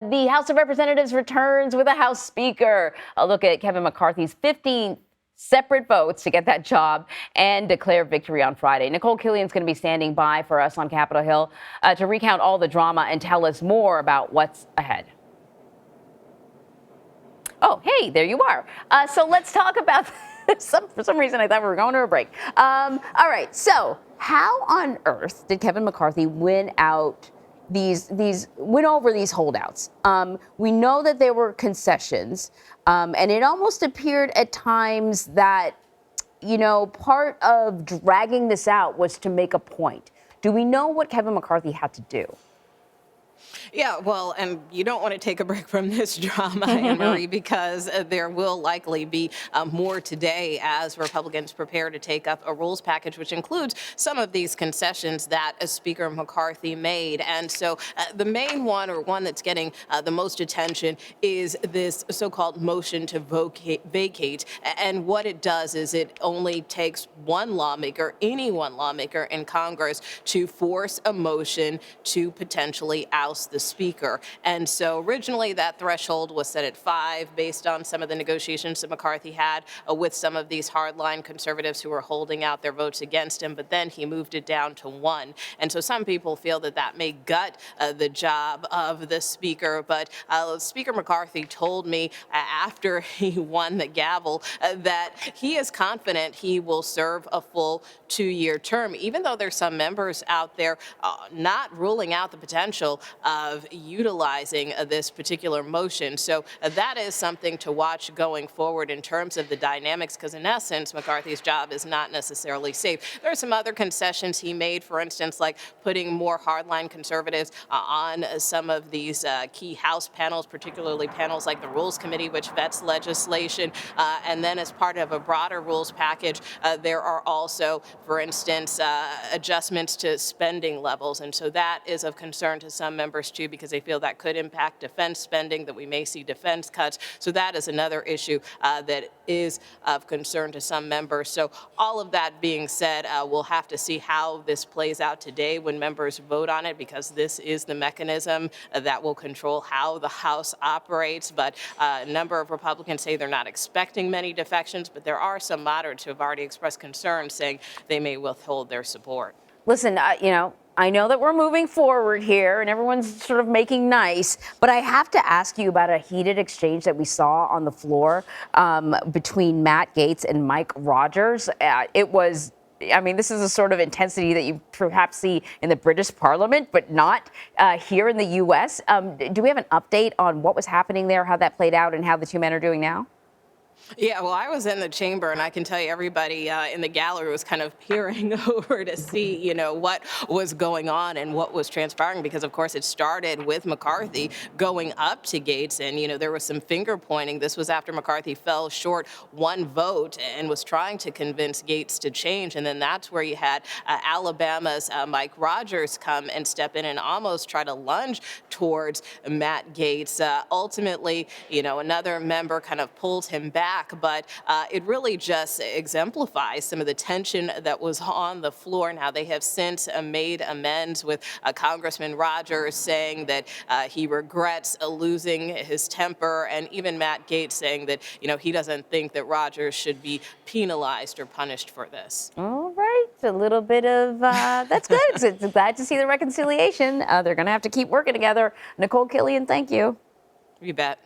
The House of Representatives returns with a House Speaker. A look at Kevin McCarthy's 15 separate votes to get that job and declare victory on Friday. Nikole Killion is going to be standing by for us on Capitol Hill to recount all the drama and tell us more about what's ahead. Oh, hey, there you are. So let's talk about for some reason I thought we were going to a break. All right. So how on earth did Kevin McCarthy win over these holdouts? We know that there were concessions, and it almost appeared at times that, part of dragging this out was to make a point. Do we know what Kevin McCarthy had to do? Yeah, well, and you don't want to take a break from this drama, Anne-Marie, because there will likely be more today as Republicans prepare to take up a rules package, which includes some of these concessions that Speaker McCarthy made. And so the main one, or one that's getting the most attention, is this so-called motion to vacate. And what it does is it only takes one lawmaker, any one lawmaker in Congress, to force a motion to potentially oust the Speaker. And so originally that threshold was set at 5 based on some of the negotiations that McCarthy had with some of these hardline conservatives who were holding out their votes against him, but then he moved it down to 1. And so some people feel that that may gut the job of the Speaker, but Speaker McCarthy told me after he won the gavel that he is confident he will serve a full 2-year term, even though there's some members out there not ruling out the potential of utilizing this particular motion. So that is something to watch going forward in terms of the dynamics, because in essence, McCarthy's job is not necessarily safe. There are some other concessions he made, for instance, like putting more hardline conservatives on some of these key House panels, particularly panels like the Rules Committee, which vets legislation. And then as part of a broader rules package, there are also, for instance, adjustments to spending levels. And so that is of concern to some members too, because they feel that could impact defense spending, that we may see defense cuts. So that is another issue that is of concern to some members. So all of that being said, we'll have to see how this plays out today when members vote on it, because this is the mechanism that will control how the House operates. But a number of Republicans say they're not expecting many defections, but there are some moderates who have already expressed concern, saying they may withhold their support. Listen, I know that we're moving forward here and everyone's sort of making nice, but I have to ask you about a heated exchange that we saw on the floor between Matt Gaetz and Mike Rogers. This is a sort of intensity that you perhaps see in the British Parliament, but not here in the U.S. Do we have an update on what was happening there, how that played out, and how the two men are doing now? Yeah, well, I was in the chamber, and I can tell you everybody in the gallery was kind of peering over to see, what was going on and what was transpiring, because, of course, it started with McCarthy going up to Gaetz, and, there was some finger pointing. This was after McCarthy fell short one vote and was trying to convince Gaetz to change, and then that's where you had Alabama's Mike Rogers come and step in and almost try to lunge towards Matt Gaetz. Ultimately, another member kind of pulled him back. But it really just exemplifies some of the tension that was on the floor and how they have since made amends, with Congressman Rogers saying that he regrets losing his temper, and even Matt Gaetz saying that, he doesn't think that Rogers should be penalized or punished for this. All right. A little bit of, that's good. It's glad to see the reconciliation. They're going to have to keep working together. Nikole Killion, thank you. You bet.